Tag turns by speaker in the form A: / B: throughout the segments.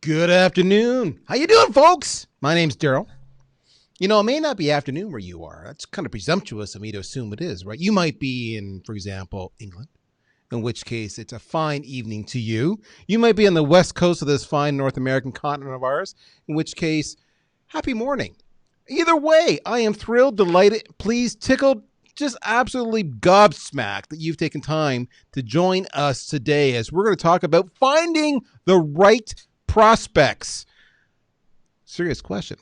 A: Good afternoon. How you doing, folks? My name's Darryl. You know, it may not be afternoon where you are. That's kind of presumptuous of me to assume it is, right? You might be in, for example, England, in which case it's a fine evening to you. You might be on the west coast of this fine North American continent of ours, in which case, happy morning. Either way, I am thrilled, delighted, pleased, tickled, just absolutely gobsmacked that you've taken time to join us today as we're going to talk about finding the right prospects. Serious question.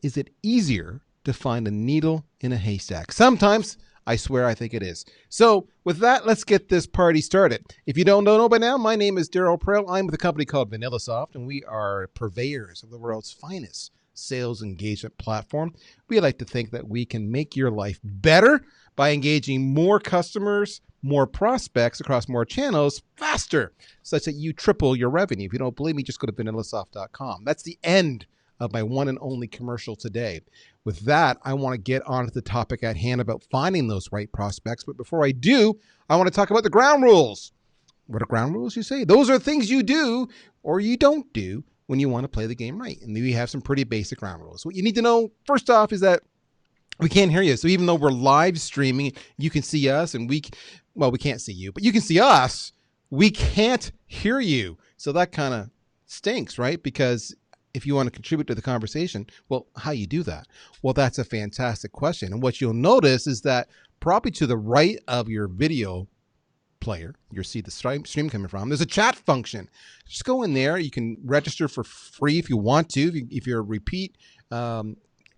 A: Is it easier to find a needle in a haystack? Sometimes. I swear I think it is. So with that, let's get this party started. If you don't know by now, my name is Darryl Praill. I'm with a company called VanillaSoft, and we are purveyors of the world's finest sales engagement platform. We like to think that we can make your life better by engaging more customers, more prospects across more channels faster, such that you triple your revenue. If you don't believe me, just go to VanillaSoft.com. That's the end of my one and only commercial today. With that, I want to get on to the topic at hand about finding those right prospects. But before I do, I want to talk about the ground rules. What are ground rules, you say? Those are things you do or you don't do when you want to play the game right. And we have some pretty basic ground rules. What you need to know, first off, is that we can't hear you. So even though we're live streaming, you can see us and we can't see you, but you can see us. We can't hear you. So that kind of stinks, right? Because if you want to contribute to the conversation, well, how you do that? Well, that's a fantastic question. And what you'll notice is that probably to the right of your video player, you'll see the stream coming from, there's a chat function. Just go in there. You can register for free if you want to. If you're a repeat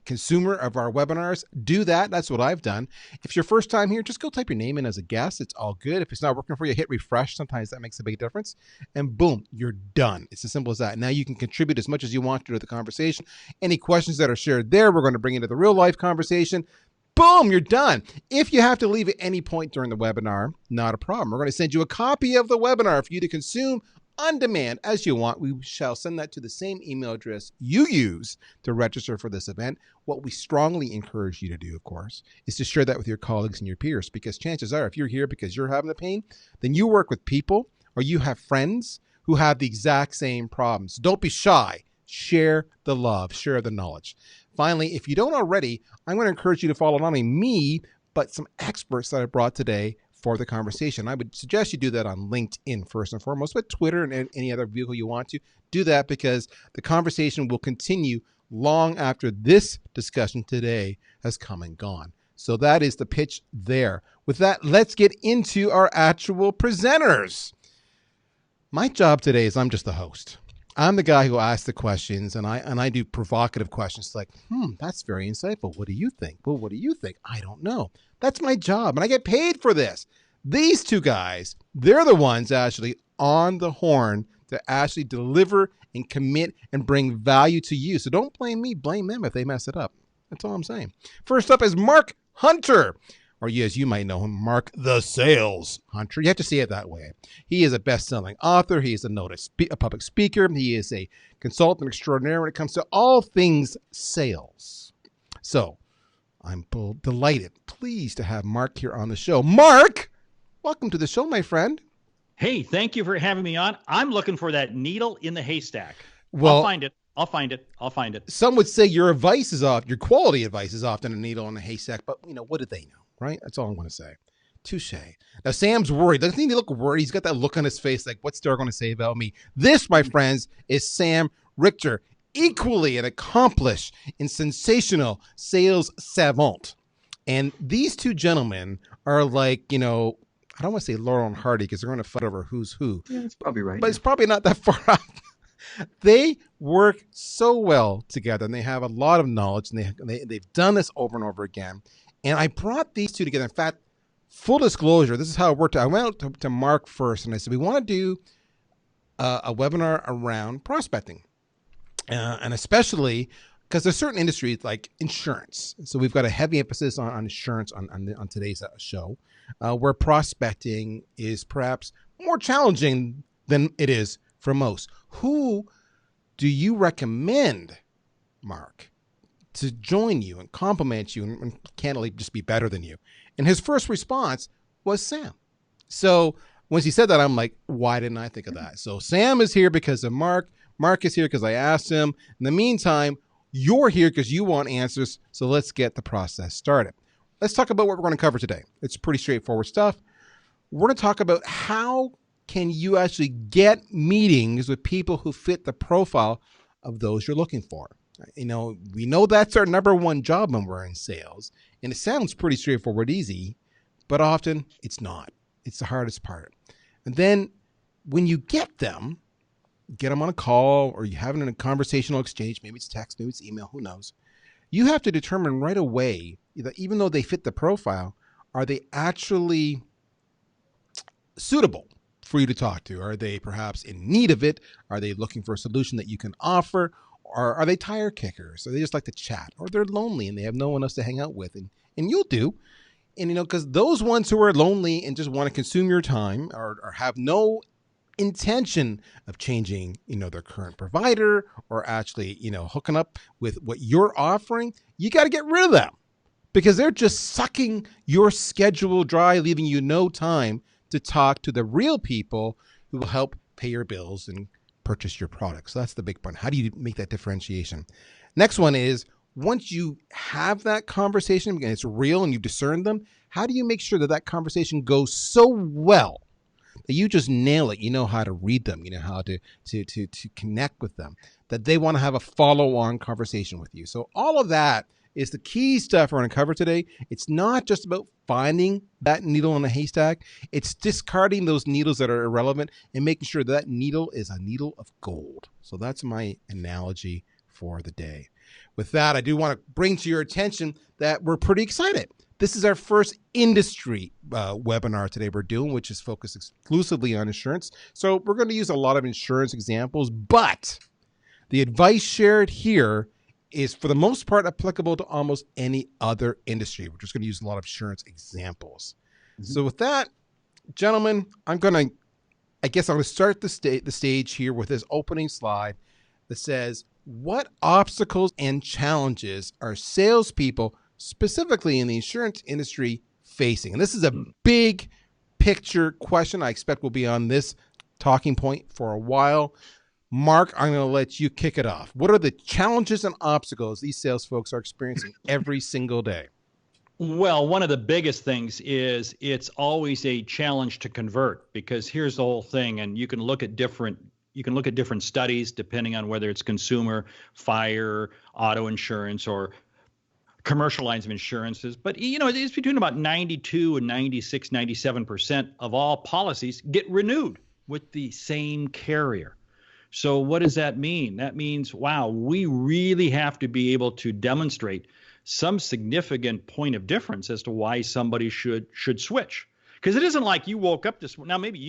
A: consumer of our webinars, do that. That's what I've done. If it's your first time here, just go type your name in as a guest. It's all good. If it's not working for you, hit refresh. Sometimes that makes a big difference. And boom, you're done. It's as simple as that. Now you can contribute as much as you want to the conversation. Any questions that are shared there, we're going to bring into the real life conversation. Boom, you're done. If you have to leave at any point during the webinar, not a problem. We're going to send you a copy of the webinar for you to consume on demand as you want. We shall send that to the same email address you use to register for this event. What we strongly encourage you to do, of course, is to share that with your colleagues and your peers, because chances are if you're here because you're having the pain, then you work with people or you have friends who have the exact same problems. Don't be shy. Share the love, share the knowledge. Finally, if you don't already, I'm going to encourage you to follow not only me, but some experts that I brought today for the conversation. I would suggest you do that on LinkedIn first and foremost, but Twitter and any other vehicle you want to do that, because the conversation will continue long after this discussion today has come and gone. So that is the pitch there. With that, let's get into our actual presenters. My job today is I'm just the host. I'm the guy who asks the questions, and I do provocative questions like, that's very insightful. What do you think? Well, what do you think? I don't know. That's my job, and I get paid for this. These two guys, they're the ones actually on the horn to actually deliver and commit and bring value to you. So don't blame me, blame them if they mess it up. That's all I'm saying. First up is Mark Hunter, or as you might know him, Mark the Sales Hunter. You have to see it that way. He is a best-selling author. He is a public speaker. He is a consultant extraordinaire when it comes to all things sales. So I'm delighted, pleased to have Mark here on the show. Mark, welcome to the show, my friend.
B: Hey, thank you for having me on. I'm looking for that needle in the haystack.
A: Well,
B: I'll find it.
A: Some would say your quality advice is often a needle in a haystack, but what do they know, right? That's all I want to say. Touche. Now, Sam's worried. Doesn't he look worried? He's got that look on his face like, what's Darryl going to say about me? This, my friends, is Sam Richter, equally an accomplished and sensational sales savant. And these two gentlemen are like, I don't want to say Laurel and Hardy because they're going to fight over who's who.
C: Yeah, that's probably right.
A: But it's probably not that far out. They work so well together, and they have a lot of knowledge, and they've done this over and over again. And I brought these two together. In fact, full disclosure, this is how it worked. I went out to Mark first, and I said, we want to do a webinar around prospecting. And especially because there's certain industries like insurance. So we've got a heavy emphasis on insurance on today's show, where prospecting is perhaps more challenging than it is for most. Who do you recommend, Mark, to join you and compliment you and candidly just be better than you? And his first response was Sam. So once he said that, I'm like, why didn't I think of that? So Sam is here because of Mark. Mark is here because I asked him. In the meantime, you're here because you want answers. So let's get the process started. Let's talk about what we're going to cover today. It's pretty straightforward stuff. We're going to talk about how can you actually get meetings with people who fit the profile of those you're looking for. We know that's our number one job when we're in sales, and it sounds pretty straightforward, easy, but often it's not. It's the hardest part. And then when you get them on a call, or you have a conversational exchange, maybe it's text, maybe it's email, who knows, you have to determine right away that even though they fit the profile, are they actually suitable for you to talk to? Are they perhaps in need of it? Are they looking for a solution that you can offer? Or are they tire kickers? Or they just like to chat? Or they're lonely and they have no one else to hang out with? And you'll do. And, because those ones who are lonely and just want to consume your time or have no intention of changing, their current provider or actually, hooking up with what you're offering, you got to get rid of them because they're just sucking your schedule dry, leaving you no time to talk to the real people who will help pay your bills and purchase your products. So that's the big part. How do you make that differentiation? Next one is, once you have that conversation and it's real and you discern them, how do you make sure that that conversation goes so well that you just nail it? You know how to read them, you know how to connect with them, that they want to have a follow-on conversation with you. So all of that is the key stuff we're going to cover today. It's not just about finding that needle in a haystack. It's discarding those needles that are irrelevant and making sure that needle is a needle of gold. So that's my analogy for the day. With that, I do want to bring to your attention that we're pretty excited. This is our first industry webinar today we're doing, which is focused exclusively on insurance. So we're going to use a lot of insurance examples, but the advice shared here is for the most part applicable to almost any other industry. We're just going to use a lot of insurance examples. Mm-hmm. So with that, gentlemen, I'm going to start the stage here with this opening slide that says, what obstacles and challenges are salespeople, specifically in the insurance industry, facing? And this is a big picture question. I expect we'll be on this talking point for a while. Mark, I'm going to let you kick it off. What are the challenges and obstacles these sales folks are experiencing every single day?
B: Well, one of the biggest things is it's always a challenge to convert, because here's the whole thing, and you can look at different studies depending on whether it's consumer, fire, auto insurance, or commercial lines of insurances. But, it's between about 92 and 96, 97% of all policies get renewed with the same carrier. So what does that mean? That means, wow, we really have to be able to demonstrate some significant point of difference as to why somebody should switch. Because it isn't like you woke up this morning. Now, maybe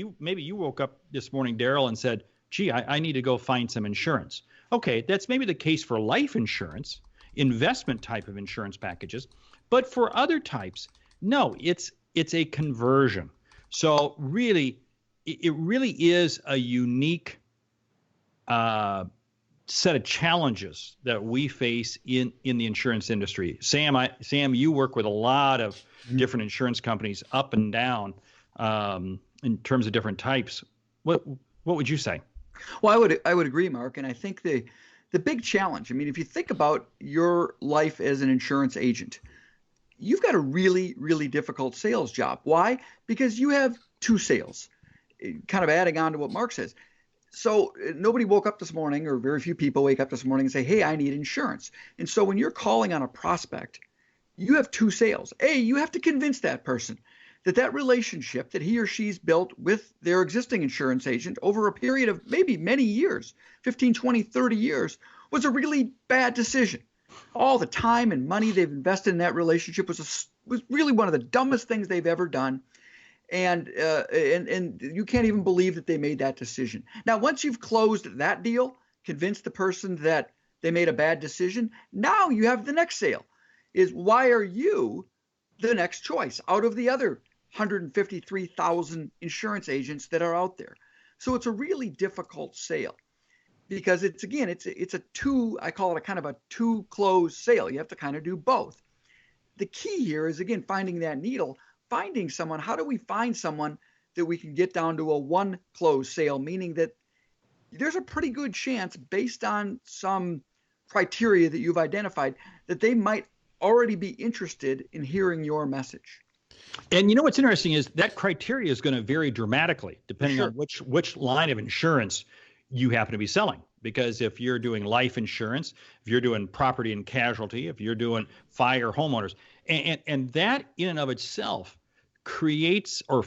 B: you woke up this morning, Darryl, and said, gee, I need to go find some insurance. Okay, that's maybe the case for life insurance, investment type of insurance packages. But for other types, no, it's a conversion. So really, it really is a unique set of challenges that we face in the insurance industry. Sam, you work with a lot of different insurance companies up and down in terms of different types. What would you say?
C: Well, I would agree, Mark, and I think the big challenge, if you think about your life as an insurance agent, you've got a really, really difficult sales job. Why? Because you have two sales, kind of adding on to what Mark says. So nobody woke up this morning, or very few people wake up this morning and say, hey, I need insurance. And so when you're calling on a prospect, you have two sales. A, you have to convince that person that relationship that he or she's built with their existing insurance agent over a period of maybe many years, 15, 20, 30 years, was a really bad decision. All the time and money they've invested in that relationship was really one of the dumbest things they've ever done. And you can't even believe that they made that decision. Now, once you've closed that deal, convinced the person that they made a bad decision, now you have the next sale. Is why are you the next choice out of the other 153,000 insurance agents that are out there? So it's a really difficult sale because it's a two, I call it a kind of a two close sale. You have to kind of do both. The key here is, again, finding that needle. Finding someone. How do we find someone that we can get down to a one close sale, meaning that there's a pretty good chance, based on some criteria that you've identified, that they might already be interested in hearing your message.
B: And you know what's interesting is that criteria is going to vary dramatically depending on which line of insurance you happen to be selling. Because if you're doing life insurance, if you're doing property and casualty, if you're doing fire, homeowners, and that in and of itself creates or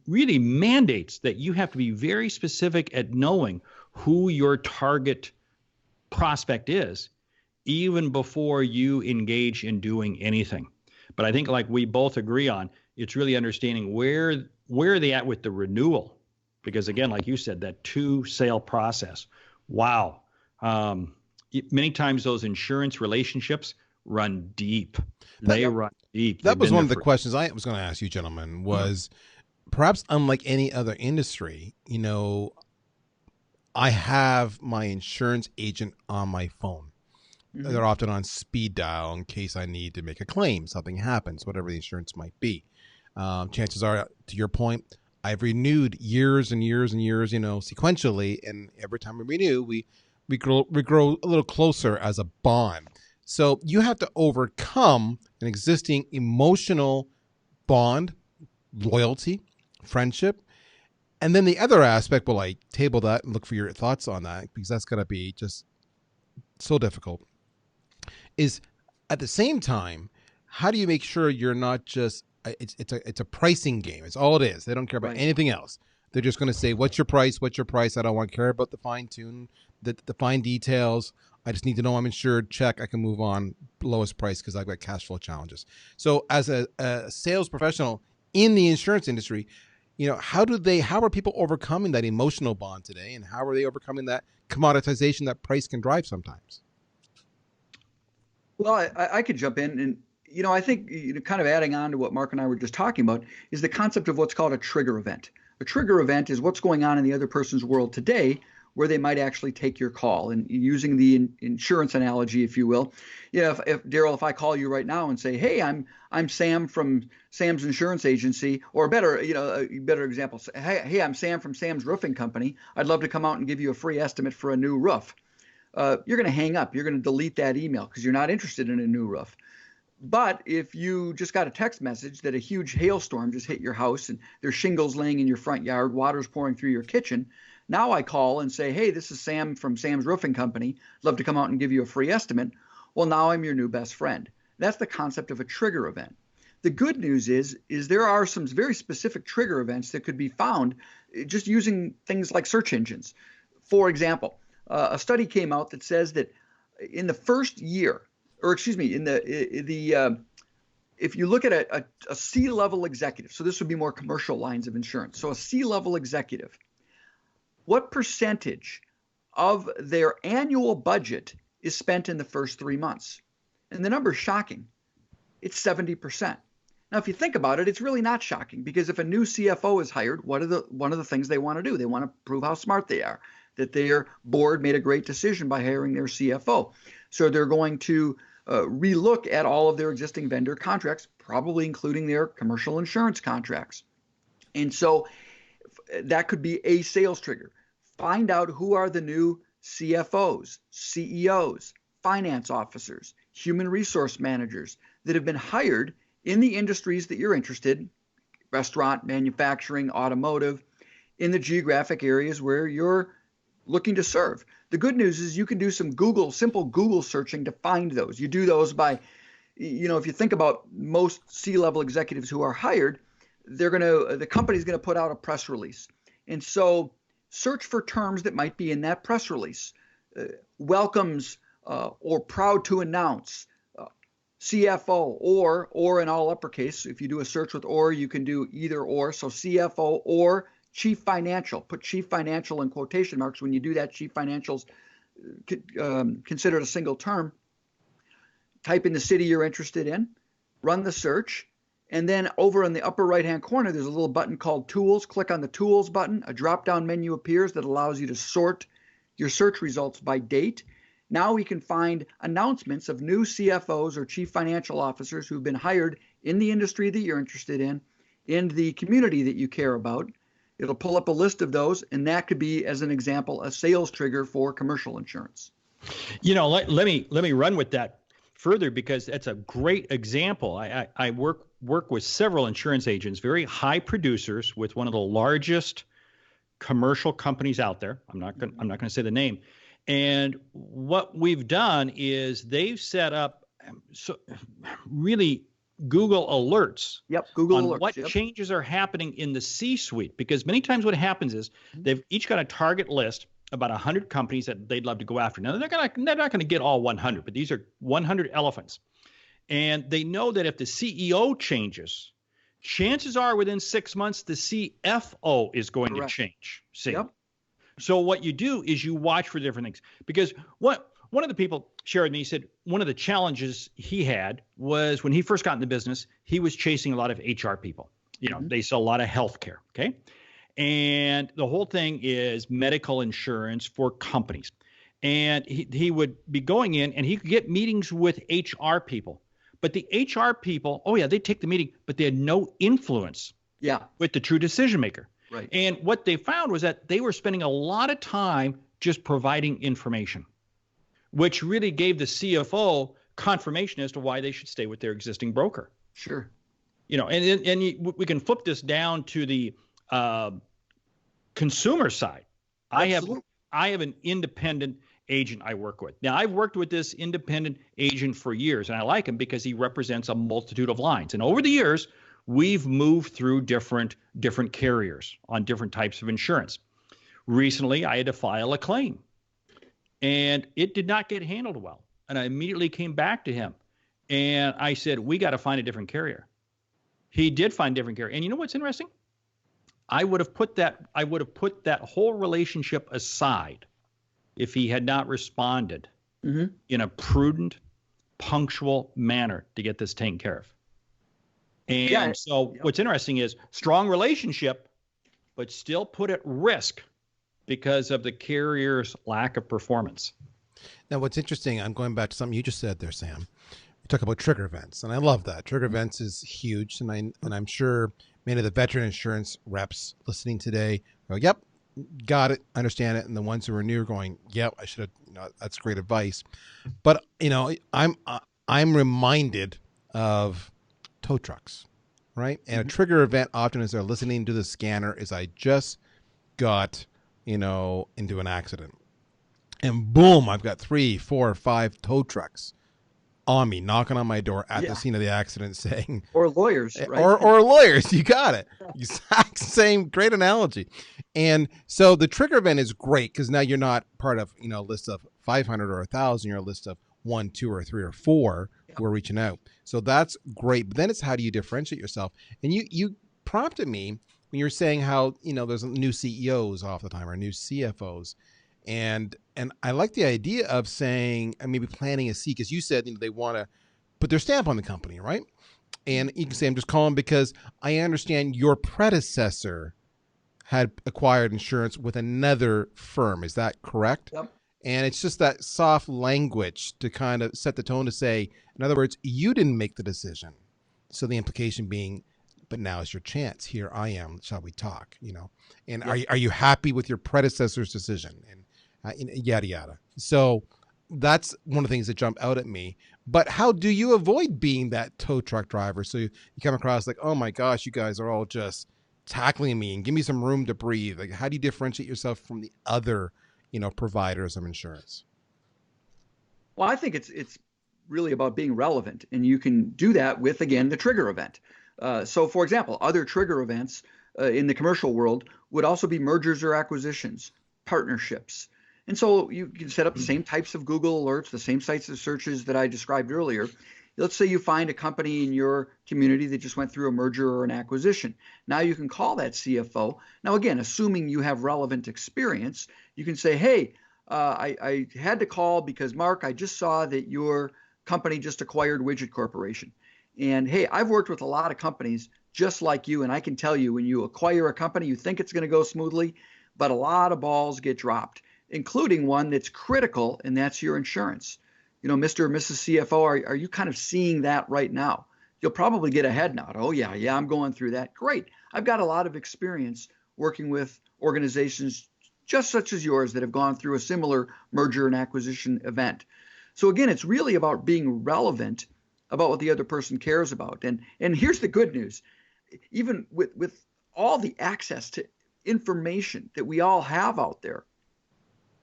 B: really mandates that you have to be very specific at knowing who your target prospect is, even before you engage in doing anything. But I think, like we both agree on, it's really understanding where are they at with the renewal. Because again, like you said, that 2-sale process, wow. Many times those insurance relationships run deep. They run deep.
A: That was one of the questions I was going to ask you, gentlemen, was perhaps unlike any other industry, you know, I have my insurance agent on my phone. Mm-hmm. They're often on speed dial in case I need to make a claim, something happens, whatever the insurance might be. Chances are, to your point, I've renewed years and years and years, you know, sequentially, and every time we renew, we grow a little closer as a bond. So you have to overcome an existing emotional bond, loyalty, friendship, and then the other aspect, well, I table that and look for your thoughts on that, because that's going to be just so difficult, is at the same time, how do you make sure you're not just, it's a pricing game. It's all it is. They don't care about anything else. They're just going to say, what's your price? What's your price? I don't want to care about the fine tune, the fine details. I just need to know I'm insured. Check. I can move on. Lowest price because I've got cash flow challenges. So as a sales professional in the insurance industry, you know, how are people overcoming that emotional bond today? And how are they overcoming that commoditization that price can drive sometimes?
C: Well, I could jump in, and you know, I think, you know, kind of adding on to what Mark and I were just talking about is the concept of what's called a trigger event. A trigger event is what's going on in the other person's world today where they might actually take your call. And using the insurance analogy, if you will, you know, if Darryl, if I call you right now and say, hey, I'm Sam from Sam's Insurance Agency, or better, you know, a better example, hey, I'm Sam from Sam's Roofing Company. I'd love to come out and give you a free estimate for a new roof. You're going to hang up. You're going to delete that email because you're not interested in a new roof. But if you just got a text message that a huge hailstorm just hit your house and there's shingles laying in your front yard, water's pouring through your kitchen, now I call and say, hey, this is Sam from Sam's Roofing Company. I'd love to come out and give you a free estimate. Well, now I'm your new best friend. That's the concept of a trigger event. The good news is there are some very specific trigger events that could be found just using things like search engines. For example, a study came out that says that in the first year, or excuse me, if you look at a C-level executive, so this would be more commercial lines of insurance. So a C-level executive, what percentage of their annual budget is spent in the first 3 months? And the number is shocking. It's 70%. Now, if you think about it, it's really not shocking, because if a new CFO is hired, one of the things they want to do, they want to prove how smart they are, that their board made a great decision by hiring their CFO. So they're going to relook at all of their existing vendor contracts, probably including their commercial insurance contracts. And so that could be a sales trigger. Find out who are the new CFOs, CEOs, finance officers, human resource managers that have been hired in the industries that you're interested in, restaurant, manufacturing, automotive, in the geographic areas where you're looking to serve. The good news is you can do some simple Google searching to find those. You do those by, you know, if you think about most C-level executives who are hired, the company's going to put out a press release. And so search for terms that might be in that press release. Welcomes or proud to announce, CFO, or in all uppercase. If you do a search with or, you can do either or. So CFO or Chief Financial. Put Chief Financial in quotation marks when you do that. Chief Financial's considered a single term. Type in the city you're interested in, run the search, and then over in the upper right-hand corner, there's a little button called Tools. Click on the Tools button. A drop-down menu appears that allows you to sort your search results by date. Now we can find announcements of new CFOs or Chief Financial Officers who've been hired in the industry that you're interested in the community that you care about. It'll pull up a list of those, and that could be, as an example, a sales trigger for commercial insurance.
B: Let me run with that further, because that's a great example. I work with several insurance agents, very high producers with one of the largest commercial companies out there. I'm not going to say the name. And what we've done is they've set up really Google alerts.
C: Yep, Google
B: on
C: alerts.
B: What changes are happening in the C-suite, because many times what happens is they've each got a target list, about 100 companies that they'd love to go after. Now, they're not going to get all 100, but these are 100 elephants. And they know that if the CEO changes, chances are within 6 months, the CFO is going to change. See? Yep. So what you do is you watch for different things. Because one of the people shared with me, he said one of the challenges he had was when he first got in the business, he was chasing a lot of HR people. They sell a lot of healthcare. Okay. And the whole thing is medical insurance for companies. And he would be going in and he could get meetings with HR people. But the HR people, they'd take the meeting, but they had no influence with the true decision maker.
C: Right.
B: And what they found was that they were spending a lot of time just providing information, which really gave the CFO confirmation as to why they should stay with their existing broker.
C: Sure.
B: We can flip this down to the consumer side.
C: Absolutely.
B: I have an independent agent I work with. Now, I've worked with this independent agent for years, and I like him because he represents a multitude of lines. And over the years, we've moved through different carriers on different types of insurance. Recently, I had to file a claim, and it did not get handled well. And I immediately came back to him, and I said, we got to find a different carrier. He did find a different carrier. And you know what's interesting? I would have put that whole relationship aside if he had not responded in a prudent, punctual manner to get this taken care of. And what's interesting is strong relationship, but still put at risk because of the carrier's lack of performance.
A: Now, what's interesting, I'm going back to something you just said there, Sam. You talk about trigger events, and I love that. Trigger events is huge, and I'm sure many of the veteran insurance reps listening today go, yep, got it, understand it. And the ones who are new are going, yep, I should have, that's great advice. But, I'm reminded of tow trucks, right? And a trigger event often as they're listening to the scanner is I just got, into an accident. And boom, I've got 3, 4, 5 tow trucks on me, knocking on my door at the scene of the accident saying...
C: Or lawyers, right?
A: Or lawyers, you got it. Exact same, great analogy. And so the trigger event is great because now you're not part of, a list of 500 or 1,000, you're a list of 1, 2, or 3, or 4 who are reaching out. So that's great. But then it's how do you differentiate yourself? And you prompted me when you were saying how, there's new CEOs all the time or new CFOs. And I like the idea of saying, and maybe planting a seed, because you said they want to put their stamp on the company, right? And you can say, I'm just calling because I understand your predecessor had acquired insurance with another firm. Is that correct?
C: Yep.
A: And it's just that soft language to kind of set the tone to say, in other words, you didn't make the decision. So the implication being, but now is your chance. Here I am. Shall we talk? And are you happy with your predecessor's decision? And yada, yada. So that's one of the things that jump out at me. But how do you avoid being that tow truck driver? So you come across like, oh my gosh, you guys are all just tackling me and give me some room to breathe. Like, how do you differentiate yourself from the other, providers of insurance?
C: Well, I think it's really about being relevant, and you can do that with, again, the trigger event. So, for example, other trigger events in the commercial world would also be mergers or acquisitions, partnerships. And so you can set up the same types of Google alerts, the same sites of searches that I described earlier. Let's say you find a company in your community that just went through a merger or an acquisition. Now you can call that CFO. Now, again, assuming you have relevant experience, you can say, hey, I had to call because, Mark, I just saw that your company just acquired Widget Corporation. And, hey, I've worked with a lot of companies just like you, and I can tell you when you acquire a company, you think it's going to go smoothly, but a lot of balls get dropped, including one that's critical, and that's your insurance. Mr. or Mrs. CFO, are you kind of seeing that right now? You'll probably get a head nod. Oh, yeah, I'm going through that. Great. I've got a lot of experience working with organizations just such as yours that have gone through a similar merger and acquisition event. So again, it's really about being relevant about what the other person cares about. And here's the good news. Even with all the access to information that we all have out there,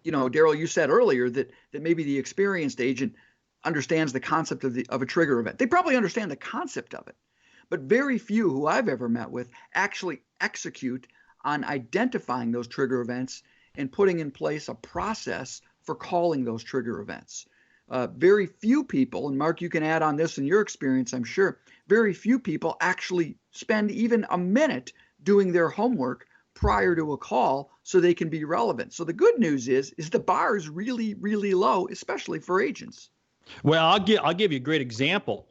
C: Darryl, you said earlier that maybe the experienced agent understands the concept of a trigger event. They probably understand the concept of it, but very few who I've ever met with actually execute on identifying those trigger events and putting in place a process for calling those trigger events. Very few people, and Mark, you can add on this in your experience, I'm sure, very few people actually spend even a minute doing their homework prior to a call so they can be relevant. So the good news is the bar is really, really low, especially for agents.
B: Well, I'll give you a great example.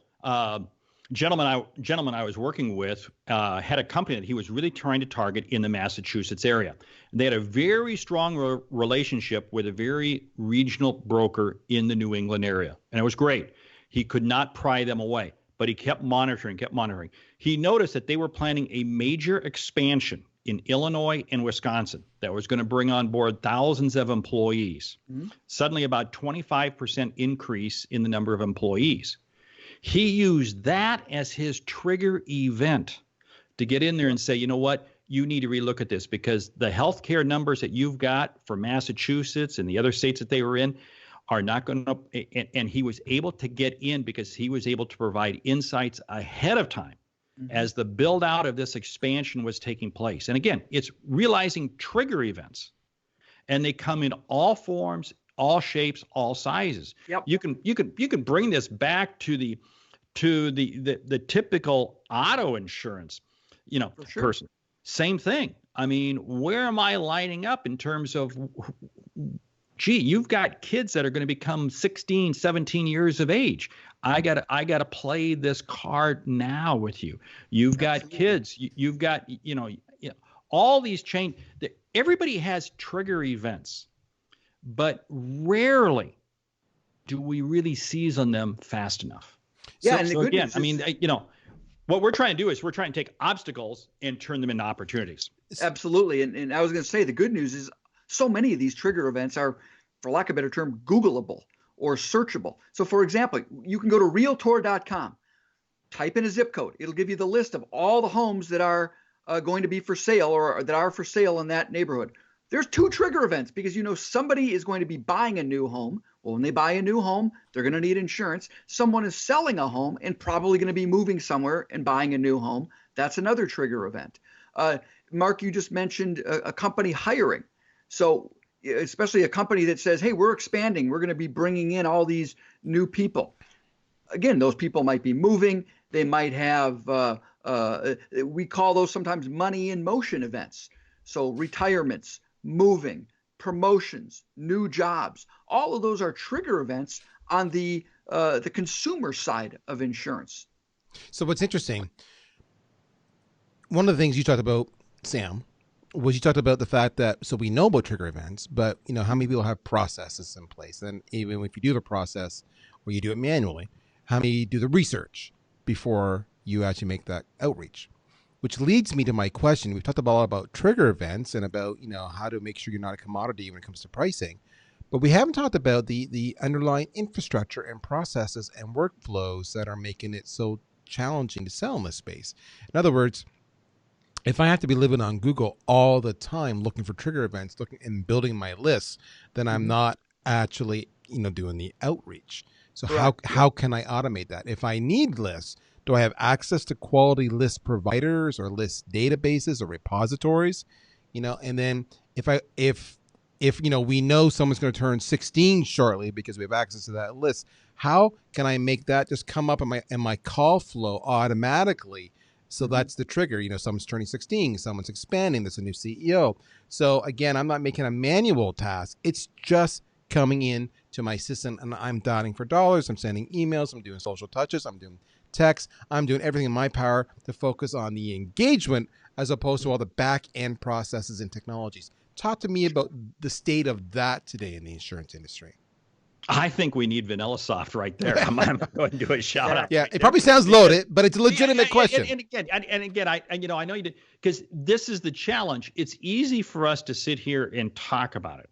B: Gentleman I was working with had a company that he was really trying to target in the Massachusetts area. They had a very strong relationship with a very regional broker in the New England area, and it was great. He could not pry them away, but he kept monitoring. He noticed that they were planning a major expansion in Illinois and Wisconsin that was going to bring on board thousands of employees. Mm-hmm. Suddenly, about 25% increase in the number of employees. He used that as his trigger event to get in there and say, you know what, you need to relook at this because the healthcare numbers that you've got for Massachusetts and the other states that they were in are not going to, and he was able to get in because he was able to provide insights ahead of time as the build out of this expansion was taking place. And again, it's realizing trigger events, and they come in all forms, all shapes, all sizes.
C: Yep.
B: You can bring this back to the typical auto insurance, person. Same thing. I mean, where am I lining up in terms of, gee, you've got kids that are going to become 16, 17 years of age. I gotta play this card now with you. You've got Absolutely. Kids. You've got, all these change. Everybody has trigger events, but rarely do we really seize on them fast enough.
C: Yeah,
B: so again, I mean, what we're trying to do is we're trying to take obstacles and turn them into opportunities.
C: Absolutely. And I was going to say the good news is so many of these trigger events are, for lack of a better term, Googleable or searchable. So for example, you can go to realtor.com, type in a zip code. It'll give you the list of all the homes that are going to be for sale or that are for sale in that neighborhood. There's 2 trigger events because somebody is going to be buying a new home. Well, when they buy a new home, they're going to need insurance. Someone is selling a home and probably going to be moving somewhere and buying a new home. That's another trigger event. Mark, you just mentioned a company hiring. So especially a company that says, hey, we're expanding. We're going to be bringing in all these new people. Again, those people might be moving. They might have, we call those sometimes money in motion events. So retirements, moving, promotions, new jobs, all of those are trigger events on the consumer side of insurance.
A: So what's interesting, one of the things you talked about, Sam, was you talked about the fact that, so we know about trigger events, but how many people have processes in place? And even if you do have a process or you do it manually, how many do the research before you actually make that outreach? Which leads me to my question. We've talked a lot about trigger events and about, how to make sure you're not a commodity when it comes to pricing, but we haven't talked about the underlying infrastructure and processes and workflows that are making it so challenging to sell in this space. In other words, if I have to be living on Google all the time looking for trigger events, looking and building my lists, then I'm not actually, doing the outreach. So how can I automate that? If I need lists, do I have access to quality list providers or list databases or repositories? And then if we know someone's going to turn 16 shortly because we have access to that list, how can I make that just come up in my call flow automatically? So that's the trigger. Someone's turning 16, someone's expanding, there's a new CEO. So again, I'm not making a manual task. It's just coming in to my system and I'm dialing for dollars. I'm sending emails. I'm doing social touches. I'm doing text. I'm doing everything in my power to focus on the engagement as opposed to all the back end processes and technologies. Talk to me about the state of that today in the insurance industry.
B: I think we need VanillaSoft right there. I'm going to do a shout out.
A: Yeah,
B: right
A: it
B: there.
A: probably sounds loaded, but it's a legitimate question.
B: And again, I know you did, because this is the challenge. It's easy for us to sit here and talk about it.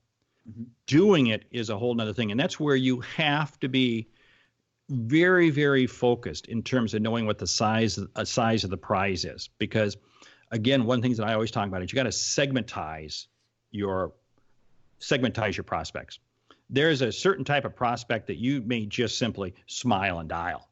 C: Mhm.
B: Doing it is a whole nother thing, and that's where you have to be very, very focused in terms of knowing what the size of the prize is. Because, again, one of the things that I always talk about is you got to segmentize your prospects. There's a certain type of prospect that you may just simply smile and dial.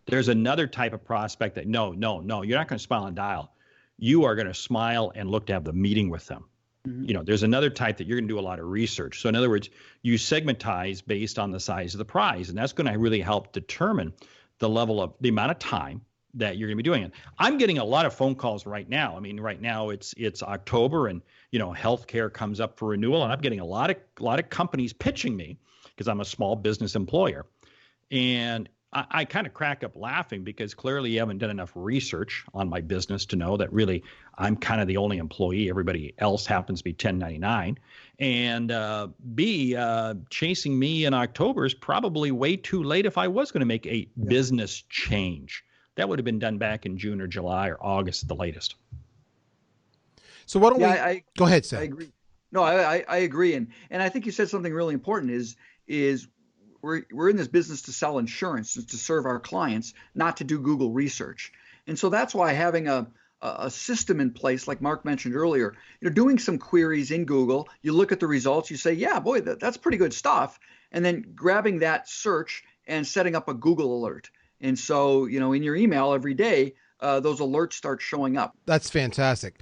B: There's another type of prospect that no, you're not going to smile and dial. You are going to smile and look to have the meeting with them.
C: Mhm.
B: There's another type that you're going to do a lot of research. So in other words, you segmentize based on the size of the prize, and that's going to really help determine the amount of time that you're going to be doing it. I'm getting a lot of phone calls right now. I mean, right now it's October, and healthcare comes up for renewal, and I'm getting a lot of companies pitching me because I'm a small business employer, and I kind of crack up laughing because clearly you haven't done enough research on my business to know that really I'm kind of the only employee. Everybody else happens to be 1099. And B, chasing me in October is probably way too late if I was going to make a business change. That would have been done back in June or July or August at the latest.
A: So why don't we go ahead, Sam?
C: I agree. No, I agree. And I think you said something really important is we're in this business to sell insurance, to serve our clients, not to do Google research. And so that's why having a system in place, like Mark mentioned earlier, doing some queries in Google, you look at the results, you say, yeah, boy, that's pretty good stuff. And then grabbing that search and setting up a Google alert. And so, in your email every day, those alerts start showing up.
A: That's fantastic.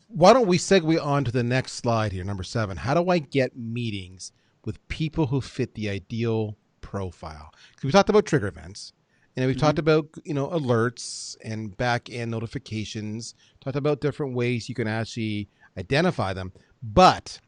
A: Why don't we segue on to the next slide here, number 7. How do I get meetings with people who fit the ideal profile? Because we talked about trigger events, and we've talked about alerts and back end notifications. Talked about different ways you can actually identify them. But,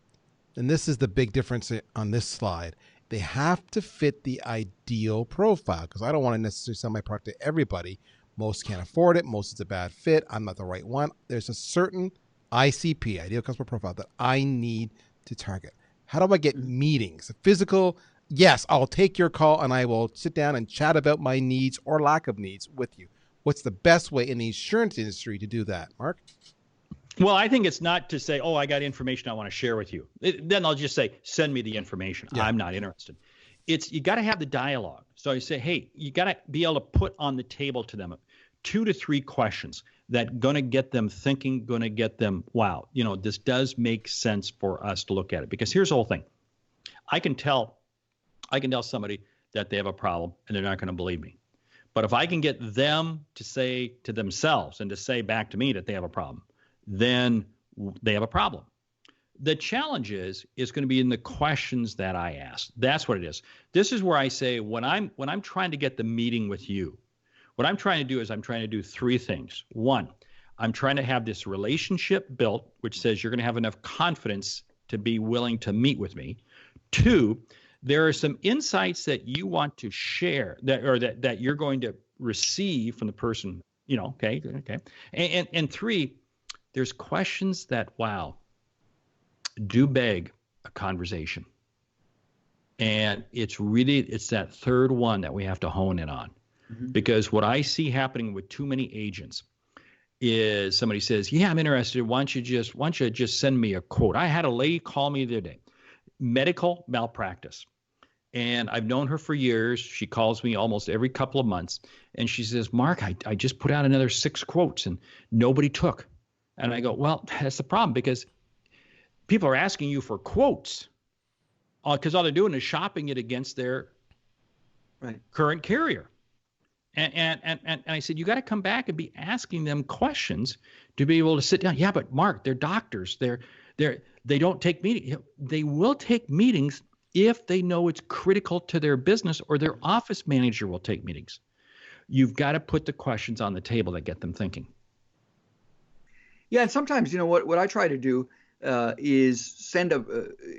A: and this is the big difference on this slide, they have to fit the ideal profile, because I don't want to necessarily sell my product to everybody. Most can't afford it. Most is a bad fit. I'm not the right one. There's a certain ICP, ideal customer profile, that I need to target. How do I get meetings? Physical, yes, I'll take your call and I will sit down and chat about my needs or lack of needs with you. What's the best way in the insurance industry to do that, Mark?
B: Well, I think it's not to say, oh, I got information I want to share with you. Then I'll just say, send me the information. Yeah. I'm not interested. You got to have the dialogue. So I say, hey, you got to be able to put on the table to them 2 to 3 questions that going to get them thinking, going to get them, wow, this does make sense for us to look at it. Because here's the whole thing. I can tell somebody that they have a problem and they're not going to believe me. But if I can get them to say to themselves and to say back to me that they have a problem, then they have a problem. The challenge is going to be in the questions that I ask. That's what it is. This is where I say when I'm trying to get the meeting with you, what I'm trying to do is I'm trying to do 3 things. 1, I'm trying to have this relationship built, which says you're going to have enough confidence to be willing to meet with me. 2, there are some insights that you want to share that you're going to receive from the person, okay. And 3, there's questions that, wow, do beg a conversation. And it's that 3rd one that we have to hone in on. Because what I see happening with too many agents is somebody says, yeah, I'm interested. Why don't you just send me a quote? I had a lady call me the other day, medical malpractice. And I've known her for years. She calls me almost every couple of months. And she says, Mark, I just put out another 6 quotes and nobody took. And I go, well, that's the problem, because people are asking you for quotes because all they're doing is shopping it against their current carrier. And I said, you got to come back and be asking them questions to be able to sit down. Yeah, but Mark, they're doctors. They don't take meetings. They will take meetings if they know it's critical to their business, or their office manager will take meetings. You've got to put the questions on the table that get them thinking.
C: Yeah, and sometimes, what I try to do is send a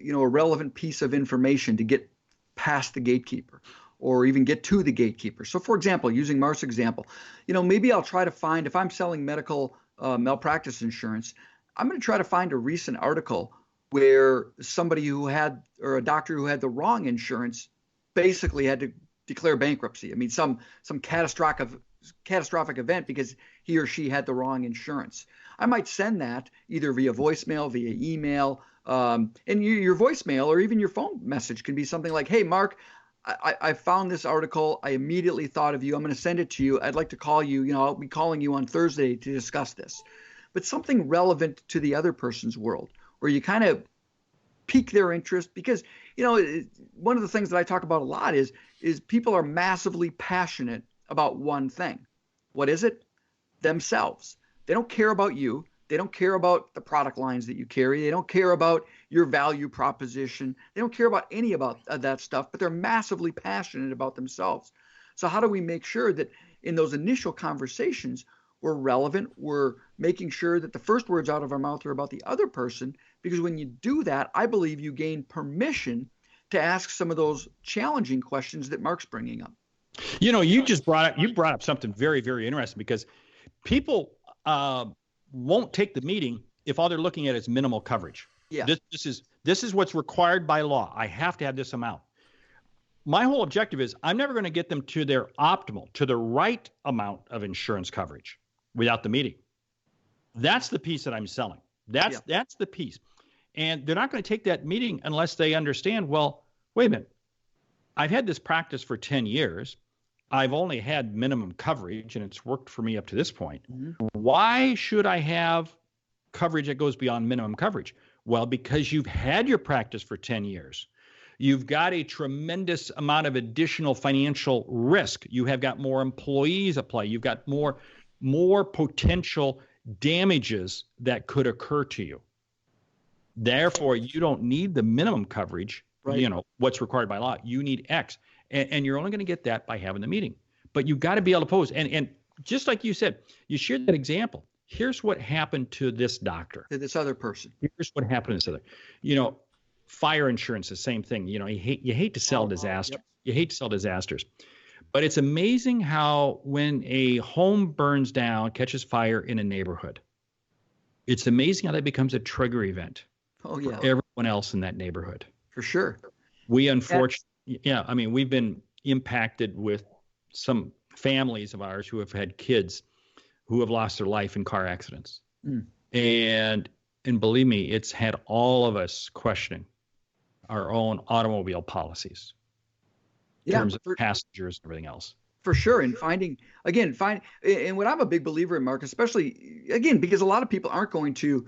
C: relevant piece of information to get past the gatekeeper, or even get to the gatekeeper. So, for example, using Mark's example, maybe I'll try to find, if I'm selling medical malpractice insurance, I'm going to try to find a recent article where somebody or a doctor who had the wrong insurance basically had to declare bankruptcy. I mean, some catastrophic event because he or she had the wrong insurance. I might send that either via voicemail, via email, and your voicemail or even your phone message can be something like, "Hey, Mark, I found this article. I immediately thought of you. I'm going to send it to you. I'd like to call you. I'll be calling you on Thursday to discuss this." But something relevant to the other person's world, where you kind of pique their interest, because one of the things that I talk about a lot is people are massively passionate about one thing. What is it? Themselves. They don't care about you. They don't care about the product lines that you carry. They don't care about your value proposition. They don't care about any about that stuff, but they're massively passionate about themselves. So how do we make sure that in those initial conversations, we're relevant, we're making sure that the first words out of our mouth are about the other person? Because when you do that, I believe you gain permission to ask some of those challenging questions that Mark's bringing up.
B: You brought up something very, very interesting, because people won't take the meeting if all they're looking at is minimal coverage.
C: Yeah.
B: This is what's required by law. I have to have this amount. My whole objective is I'm never going to get them to their optimal, to the right amount of insurance coverage without the meeting. That's the piece that I'm selling. That's the piece. And they're not going to take that meeting unless they understand, well, wait a minute. I've had this practice for 10 years. I've only had minimum coverage, and it's worked for me up to this point. Mm-hmm. Why should I have coverage that goes beyond minimum coverage? Well, because you've had your practice for 10 years. You've got a tremendous amount of additional financial risk. You have got more employees at play. You've got more potential damages that could occur to you. Therefore, you don't need the minimum coverage, right? What's required by law. You need X. And you're only going to get that by having the meeting. But you've got to be able to pose. And just like you said, you shared that example. Here's what happened to this doctor.
C: To this other person.
B: Here's what happened to this other. Fire insurance, the same thing. You hate to sell disaster. Yep. You hate to sell disasters. But it's amazing how when a home burns down, catches fire in a neighborhood, it's amazing how that becomes a trigger event for everyone else in that neighborhood.
C: For sure.
B: We unfortunately, we've been impacted with some families of ours who have had kids who have lost their life in car accidents. Mm. And believe me, it's had all of us questioning our own automobile policies in terms of passengers and everything else.
C: For sure. And and what I'm a big believer in, Mark, especially, again, because a lot of people aren't going to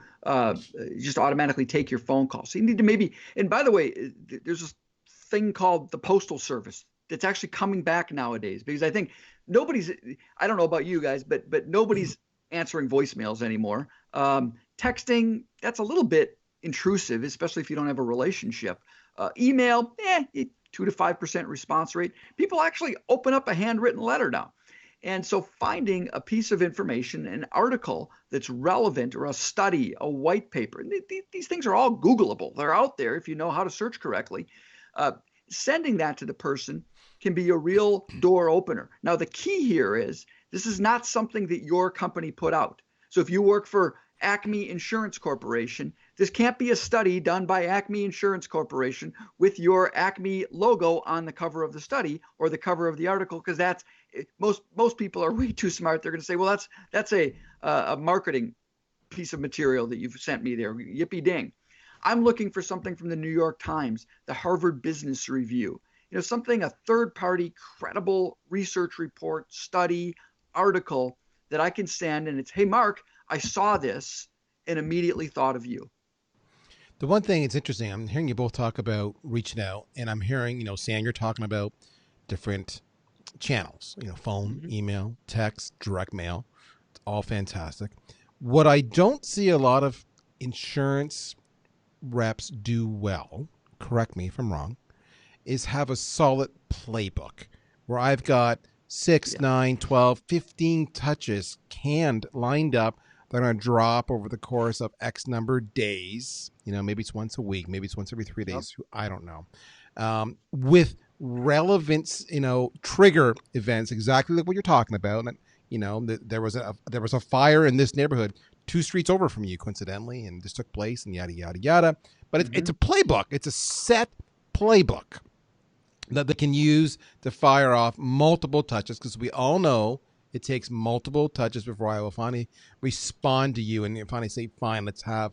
C: just automatically take your phone call. So you need to and by the way, there's this thing called the Postal Service that's actually coming back nowadays, because I think I don't know about you guys, but nobody's answering voicemails anymore. Texting, that's a little bit intrusive, especially if you don't have a relationship. Email, 2 to 5% response rate. People actually open up a handwritten letter now. And so finding a piece of information, an article that's relevant, or a study, a white paper, these things are all Googleable. They're out there if you know how to search correctly. Sending that to the person can be a real door opener. Now, the key here is this is not something that your company put out. So if you work for Acme Insurance Corporation, this can't be a study done by Acme Insurance Corporation with your Acme logo on the cover of the study or the cover of the article, because that's most people are way too smart. They're going to say, well, that's a marketing piece of material that you've sent me there. Yippee ding. I'm looking for something from the New York Times, the Harvard Business Review, something, a third-party credible research report, study, article that I can send, and it's, hey, Mark, I saw this and immediately thought of you.
A: The one thing, it's interesting, I'm hearing you both talk about reaching out, and I'm hearing, Sam, you're talking about different channels, phone, mm-hmm. email, text, direct mail. It's all fantastic. What I don't see a lot of insurance reps do well, correct me if I'm wrong, is have a solid playbook where I've got 6, 9, 12, 15 touches lined up that are going to drop over the course of X number of days. Maybe it's once a week, maybe it's once every 3 days. Yep. I don't know. With relevance, trigger events, exactly like what you're talking about. And, there was a fire in this neighborhood 2 streets over from you, coincidentally, and this took place, and yada, yada, yada. But it's a playbook. It's a set playbook. that they can use to fire off multiple touches, because we all know it takes multiple touches before I will finally respond to you and finally say, fine, let's have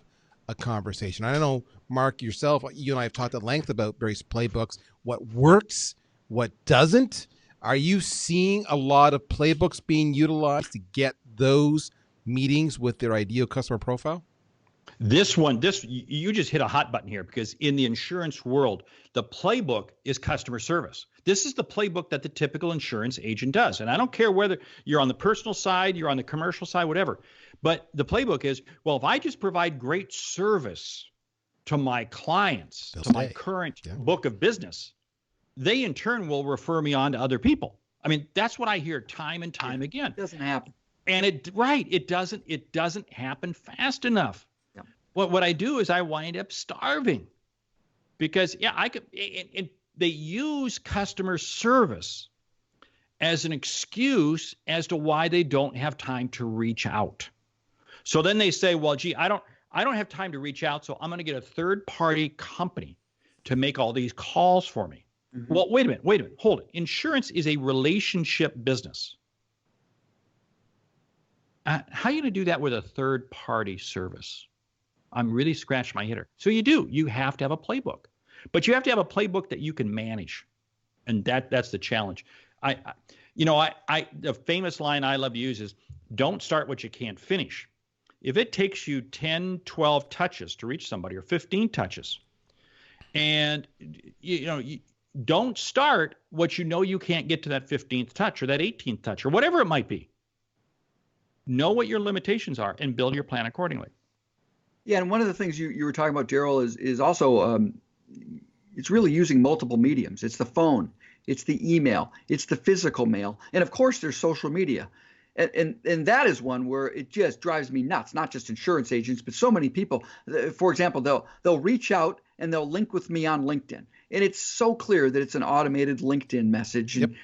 A: a conversation. I don't know, Mark, yourself, you and I have talked at length about various playbooks, what works, what doesn't. Are you seeing a lot of playbooks being utilized to get those meetings with their ideal customer profile?
B: You just hit a hot button here, because in the insurance world, the playbook is customer service. This is the playbook that the typical insurance agent does. And I don't care whether you're on the personal side, you're on the commercial side, whatever. But the playbook is, well, if I just provide great service to my clients, to my current book of business, they in turn will refer me on to other people. I mean, that's what I hear time and time again.
C: It doesn't happen.
B: And it doesn't happen fast enough. Yeah. What I do is I wind up starving, because they use customer service as an excuse as to why they don't have time to reach out. So then they say, well, gee, I don't have time to reach out, so I'm going to get a third-party company to make all these calls for me. Mm-hmm. Well, wait a minute, hold it. Insurance is a relationship business. How are you going to do that with a third-party service? I'm really scratching my head. So you have to have a playbook, but you have to have a playbook that you can manage, and that's the challenge. The famous line I love to use is, don't start what you can't finish. If it takes you 10, 12 touches to reach somebody, or 15 touches, and you don't start what you can't get to that 15th touch or that 18th touch or whatever it might be. Know what your limitations are and build your plan accordingly.
C: Yeah, and one of the things you were talking about, Darryl, is also it's really using multiple mediums. It's the phone, it's the email, it's the physical mail, and of course there's social media. And that is one where it just drives me nuts, not just insurance agents, but so many people. For example, they'll reach out and they'll link with me on LinkedIn. And it's so clear that it's an automated LinkedIn message. And,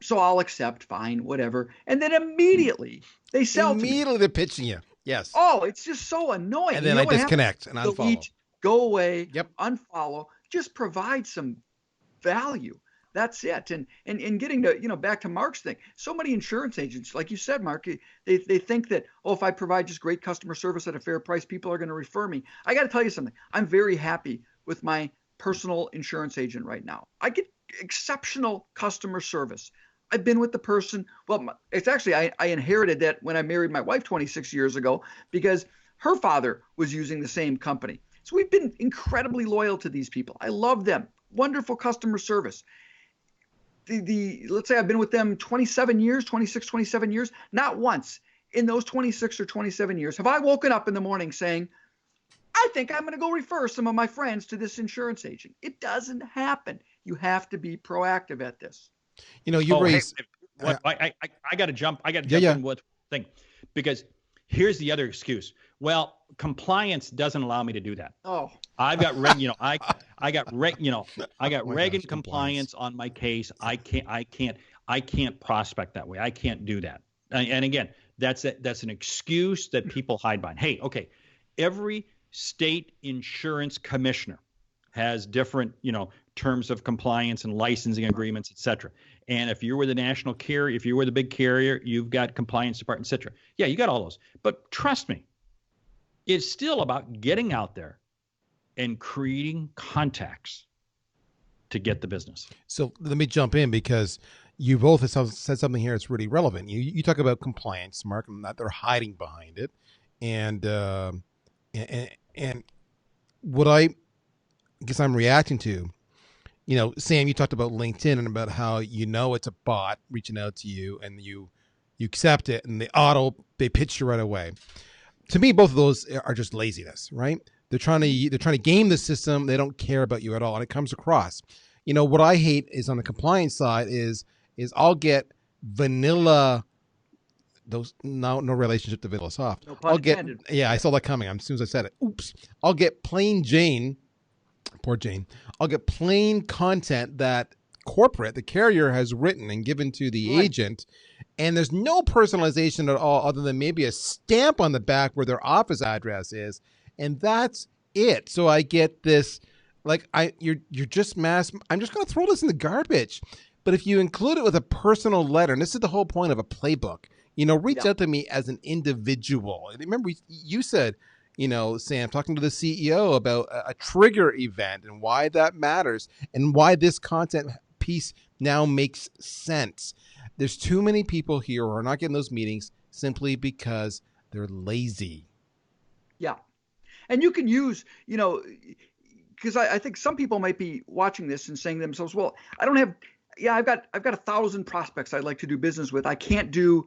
C: so I'll accept, fine, whatever. And then immediately they sell to me.
A: Immediately they're pitching you. Yes.
C: Oh, it's just so annoying.
A: And then I disconnect and unfollow.
C: Delete, go away, unfollow, just provide some value. That's it. And getting to, back to Mark's thing, so many insurance agents, like you said, Mark, they think that, if I provide just great customer service at a fair price, people are going to refer me. I got to tell you something. I'm very happy with my personal insurance agent right now. I get exceptional customer service. I've been with the person. Well, it's actually, I inherited that when I married my wife 26 years ago, because her father was using the same company. So we've been incredibly loyal to these people. I love them. Wonderful customer service. Let's say I've been with them 27 years, not once in those 26 or 27 years have I woken up in the morning saying, I think I'm going to go refer some of my friends to this insurance agent. It doesn't happen. You have to be proactive at this.
B: You raised. I got to jump. In with thing, because here's the other excuse. Well, compliance doesn't allow me to do that.
C: Oh,
B: I've got I got reg and compliance on my case. I can't prospect that way. I can't do that. And again, that's an excuse that people hide behind. Hey, okay, every state insurance commissioner has different, terms of compliance and licensing agreements, et cetera. And if you're with a national carrier, if you're with a big carrier, you've got compliance department, et cetera. Yeah, you got all those. But trust me, it's still about getting out there and creating contacts to get the business.
A: So let me jump in, because you both have said something here that's really relevant. You talk about compliance, Mark, and that they're hiding behind it. And what I guess I'm reacting to, Sam, you talked about LinkedIn and about how it's a bot reaching out to you, and you accept it, and they pitch you right away. To me, both of those are just laziness, right? They're trying to game the system. They don't care about you at all, and it comes across. What I hate is on the compliance side is I'll get vanilla. Those no relationship to VanillaSoft.
C: No pun intended.
A: I saw that coming. As soon as I said it, oops. I'll get plain Jane. Poor Jane. I'll get plain content that the carrier has written and given to the agent, and there's no personalization at all other than maybe a stamp on the back where their office address is, and that's it. So I get this Like you're just I'm just going to throw this in the garbage. But if you include it with a personal letter, and this is the whole point of a playbook, reach out to me as an individual. And remember, you said, Sam, talking to the CEO about a trigger event and why that matters and why this content piece now makes sense. There's too many people here who are not getting those meetings simply because they're lazy.
C: Yeah. And you can use, because I think some people might be watching this and saying to themselves, well, I've got 1,000 prospects I'd like to do business with. I can't do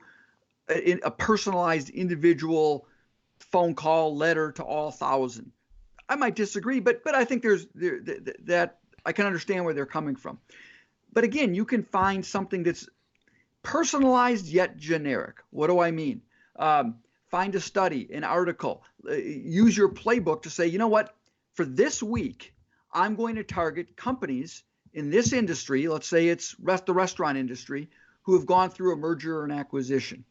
C: a personalized individual phone call letter to all 1,000. I might disagree, but I think that I can understand where they're coming from. But again, you can find something that's personalized yet generic. What do I mean? Find a study, an article, use your playbook to say, you know what, for this week, I'm going to target companies in this industry, let's say it's the restaurant industry, who have gone through a merger or an acquisition.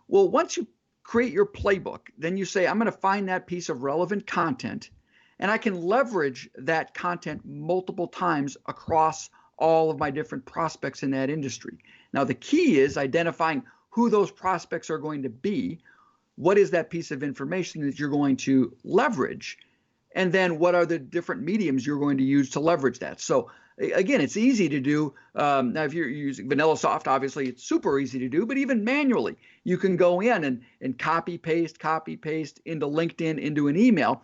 C: Well, once you create your playbook, then you say, I'm going to find that piece of relevant content, and I can leverage that content multiple times across all of my different prospects in that industry. Now, the key is identifying who those prospects are going to be, what is that piece of information that you're going to leverage, and then what are the different mediums you're going to use to leverage that. So again, it's easy to do. Now, if you're using VanillaSoft, obviously it's super easy to do, but even manually, you can go in and copy paste into LinkedIn, into an email.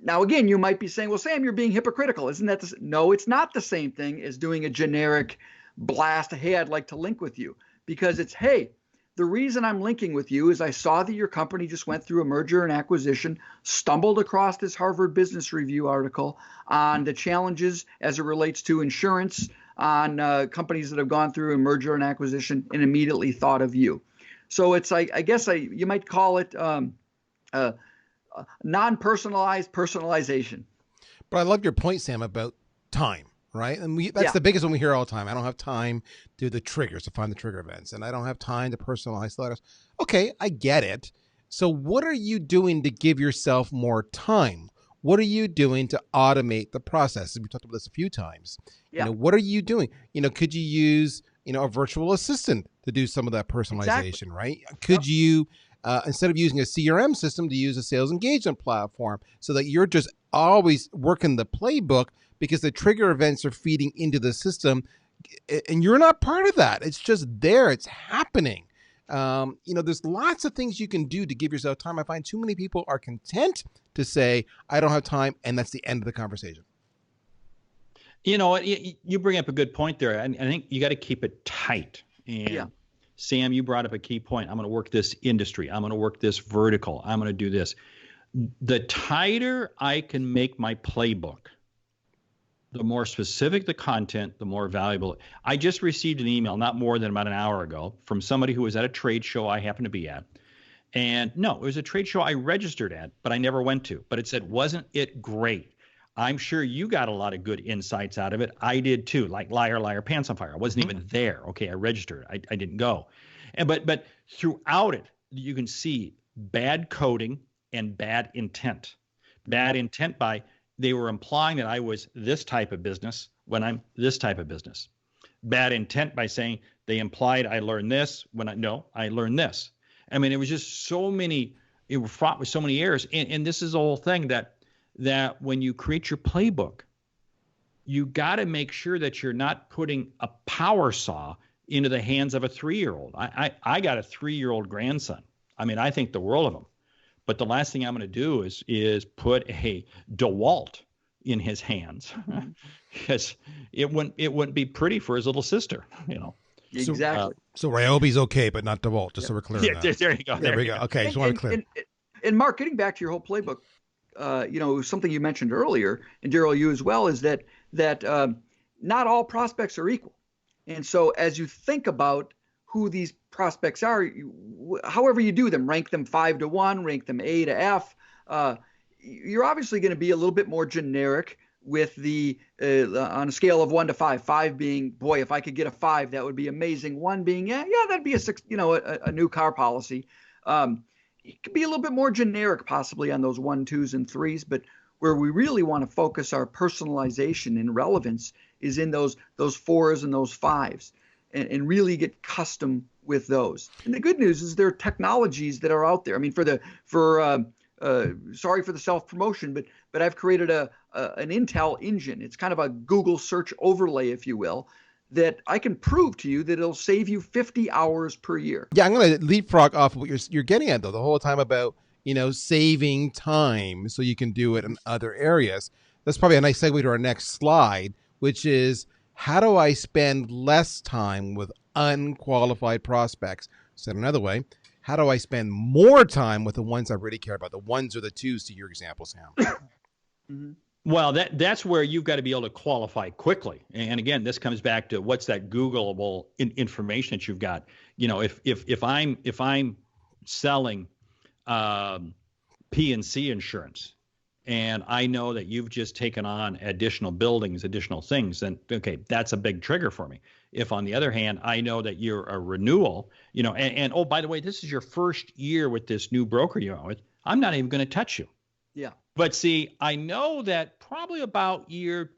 C: Now, again, you might be saying, well, Sam, you're being hypocritical. Isn't that No, it's not the same thing as doing a generic blast. Hey, I'd like to link with you, because it's, hey, the reason I'm linking with you is I saw that your company just went through a merger and acquisition, stumbled across this Harvard Business Review article on the challenges as it relates to insurance on companies that have gone through a merger and acquisition, and immediately thought of you. So it's like, I guess you might call it non-personalized personalization.
A: But I love your point, Sam, about time. Right. And that's the biggest one we hear all the time. I don't have time to do the triggers, to find the trigger events, and I don't have time to personalize letters. Okay, I get it. So what are you doing to give yourself more time? What are you doing to automate the process? We talked about this a few times.
C: Yeah.
A: What are you doing? Could you use, a virtual assistant to do some of that personalization,
C: Exactly.
A: right? Could you, instead of using a CRM system, to use a sales engagement platform so that you're just always working the playbook, because the trigger events are feeding into the system and you're not part of that. It's just there. It's happening. There's lots of things you can do to give yourself time. I find too many people are content to say, I don't have time, and that's the end of the conversation.
B: You bring up a good point there. I think you got to keep it tight. And Sam, you brought up a key point. I'm going to work this industry. I'm going to work this vertical. I'm going to do this. The tighter I can make my playbook, the more specific the content, the more valuable. I just received an email not more than about an hour ago from somebody who was at a trade show I happened to be at. And no, it was a trade show I registered at, but I never went to. But it said, wasn't it great? I'm sure you got a lot of good insights out of it. I did too, like liar, liar, pants on fire. I wasn't even there. Okay, I registered. I didn't go. But throughout it, you can see bad coding and bad intent. Bad intent by they were implying that I was this type of business when I'm this type of business. Bad intent by saying they implied I learned this when I learned this. I mean, it was just it was fraught with so many errors. And this is the whole thing that when you create your playbook, you got to make sure that you're not putting a power saw into the hands of a 3-year-old. I got a 3-year-old grandson. I mean, I think the world of him. But the last thing I'm going to do is put a DeWalt in his hands, because it wouldn't be pretty for his little sister,
C: Exactly.
A: So Ryobi's okay, but not DeWalt, just so we're clear on that.
B: There you go.
A: There we go. Okay, just want to clear.
C: And Mark, getting back to your whole playbook, something you mentioned earlier, and Darryl, you as well, is that not all prospects are equal. And so as you think about who these prospects are, however you do them, rank them 5 to 1, rank them A to F, you're obviously going to be a little bit more generic with the on a scale of 1 to 5. 5 being, boy, if I could get a 5, that would be amazing. 1 being, yeah, that'd be a 6, a new car policy. It could be a little bit more generic possibly on those 1, 2s, and 3s, but Where we really want to focus our personalization and relevance is in those 4s and those 5s, and really get custom with those. And the good news is there are technologies that are out there. I mean, sorry for the self-promotion, but I've created an Intel engine. It's kind of a Google search overlay, if you will, that I can prove to you that it'll save you 50 hours per year.
A: Yeah, I'm going to leapfrog off of what you're getting at, though, the whole time about, saving time so you can do it in other areas. That's probably a nice segue to our next slide, which is, how do I spend less time with unqualified prospects? Said another way, how do I spend more time with the ones I really care about, the ones or the twos, to your example, Sam?
C: Mm-hmm.
B: Well, that's where you've got to be able to qualify quickly. And again, this comes back to what's that Googleable information that you've got. If I'm selling P&C insurance, and I know that you've just taken on additional buildings, additional things, then okay, that's a big trigger for me. If on the other hand, I know that you're a renewal, and oh, by the way, this is your first year with this new broker you're on with, I'm not even going to touch you.
C: Yeah.
B: But see, I know that probably about year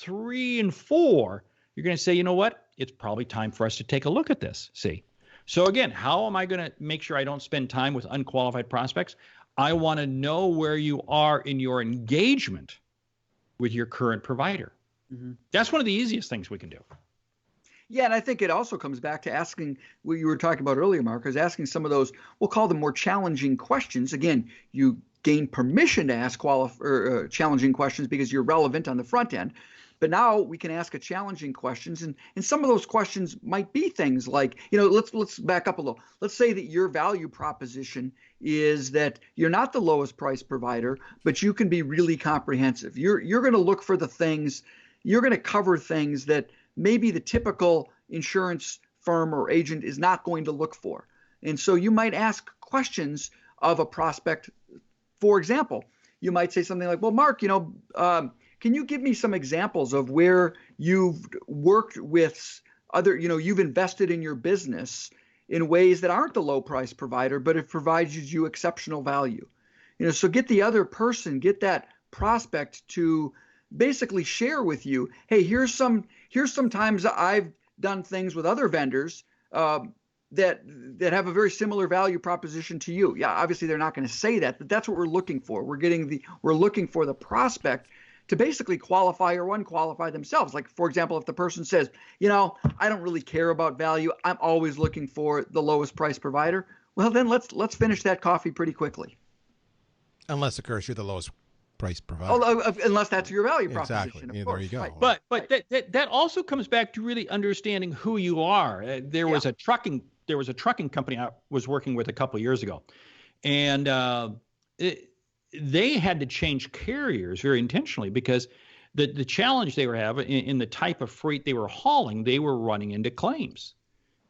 B: 3 and 4, you're going to say, you know what? It's probably time for us to take a look at this. See? So again, how am I going to make sure I don't spend time with unqualified prospects? I want to know where you are in your engagement with your current provider. Mm-hmm. That's one of the easiest things we can do.
C: Yeah, and I think it also comes back to asking what you were talking about earlier, Mark, is asking some of those, we'll call them more challenging questions. Again, you gain permission to ask challenging questions because you're relevant on the front end. But now we can ask a challenging questions, and some of those questions might be things like, let's back up a little. Let's say that your value proposition is that you're not the lowest price provider, but you can be really comprehensive. You're going to look for the things, you're going to cover things that maybe the typical insurance firm or agent is not going to look for. And so you might ask questions of a prospect. For example, you might say something like, well, Mark, can you give me some examples of where you've worked with other, you've invested in your business in ways that aren't the low price provider, but it provides you exceptional value. So get the other person, get that prospect to basically share with you, hey, here's some times I've done things with other vendors that have a very similar value proposition to you. Yeah, obviously they're not going to say that, but that's what we're looking for. We're looking for the prospect to basically qualify or unqualify themselves. Like, for example, if the person says, I don't really care about value, I'm always looking for the lowest price provider. Well, then let's finish that coffee pretty quickly.
A: Unless, of course, you're the lowest price provider.
C: Unless that's your value proposition.
A: Exactly.
C: Of course.
A: There you go.
C: Right.
B: But that also comes back to really understanding who you are. There was a trucking company I was working with a couple of years ago, and they had to change carriers very intentionally because the challenge they were having in the type of freight they were hauling, they were running into claims,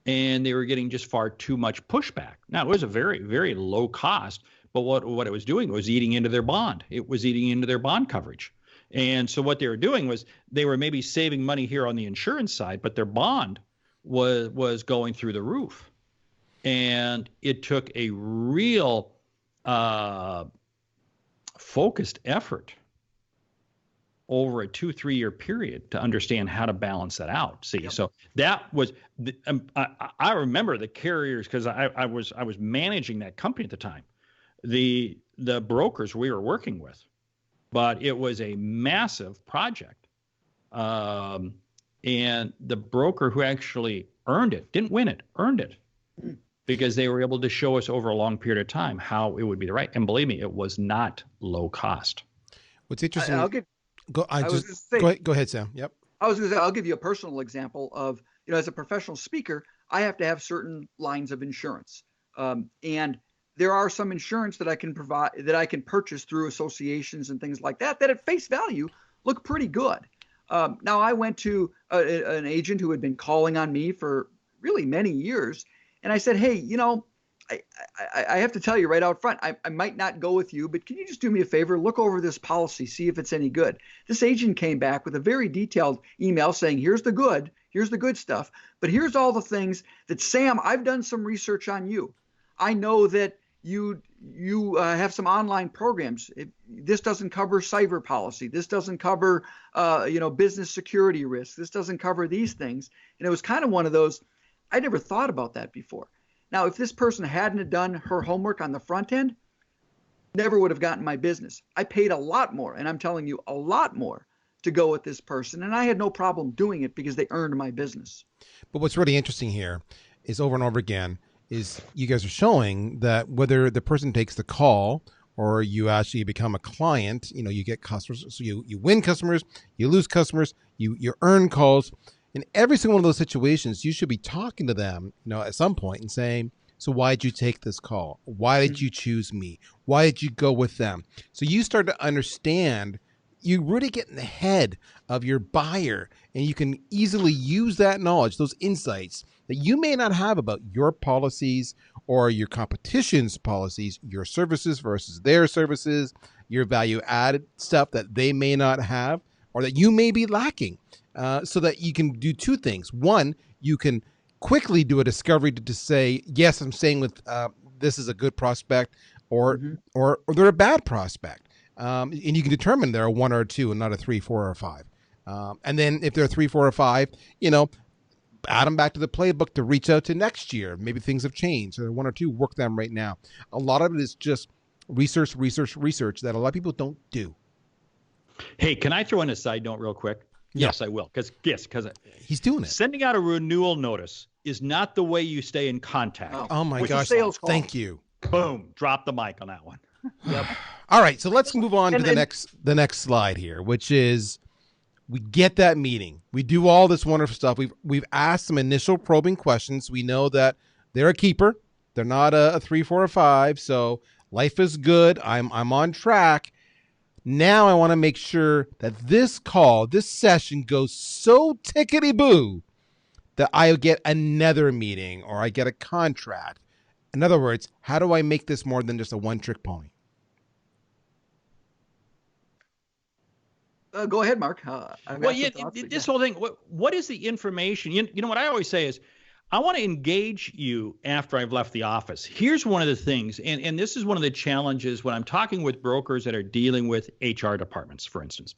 B: and they were getting just far too much pushback. Now, it was a very, very low cost, but what it was doing was eating into their bond. It was eating into their bond coverage. And so what they were doing was they were maybe saving money here on the insurance side, but their bond was going through the roof. And it took a real focused effort over a 2-3 year period to understand how to balance that out. See, yep. So that was I remember the carriers because I was managing that company at the time. The brokers we were working with, but it was a massive project, and the broker who actually earned it didn't win it, earned it. Because they were able to show us over a long period of time how it would be the right. And believe me, it was not low cost.
A: What's interesting? Go ahead, Sam. Yep.
C: I was going to say, I'll give you a personal example of, as a professional speaker, I have to have certain lines of insurance. And there are some insurance that I can provide, that I can purchase through associations and things like that at face value look pretty good. Now, I went to an agent who had been calling on me for really many years. And I said, hey, I have to tell you right out front, I might not go with you, but can you just do me a favor? Look over this policy, see if it's any good. This agent came back with a very detailed email saying, here's the good stuff, but here's all the things that, Sam, I've done some research on you. I know that you have some online programs. This doesn't cover cyber policy. This doesn't cover business security risks. This doesn't cover these things. And it was kind of one of those, I never thought about that before. Now, if this person hadn't done her homework on the front end, never would have gotten my business. I paid a lot more, and I'm telling you, a lot more to go with this person. And I had no problem doing it because they earned my business. But
A: what's really interesting here is over and over again is you guys are showing that whether the person takes the call or you actually become a client, you get customers. So you win customers, you lose customers, you earn calls. In every single one of those situations, you should be talking to them, at some point and saying, so why did you take this call? Why did you choose me? Why did you go with them? So you start to understand, you really get in the head of your buyer, and you can easily use that knowledge, those insights that you may not have about your policies or your competition's policies, your services versus their services, your value added stuff that they may not have or that you may be lacking, so that you can do two things. One, you can quickly do a discovery to say, yes, I'm saying with this is a good prospect or they're a bad prospect. And you can determine they're a 1 or a 2 and not a 3, 4, or a 5. And then if they're a 3, 4, or 5, add them back to the playbook to reach out to next year. Maybe things have changed. So 1 or 2, work them right now. A lot of it is just research that a lot of people don't do.
B: Hey, can I throw in a side note real quick?
A: Yeah.
B: Yes, I will. Because
A: he's doing it.
B: Sending out a renewal notice is not the way you stay in contact.
A: Oh my gosh. Thank you.
B: Boom. Drop the mic on that one.
C: Yep.
A: All right. So let's move on to the next slide here, which is we get that meeting. We do all this wonderful stuff. We've asked some initial probing questions. We know that they're a keeper. They're not a 3, 4, or 5. So life is good. I'm on track. Now I want to make sure that this session goes so tickety-boo that I get another meeting or I get a contract. In other words, how do I make this more than just a one-trick pony?
C: Go ahead, Mark.
B: This whole thing, what is the information? You know what I always say is, I want to engage you after I've left the office. Here's one of the things, and this is one of the challenges when I'm talking with brokers that are dealing with HR departments, for instance.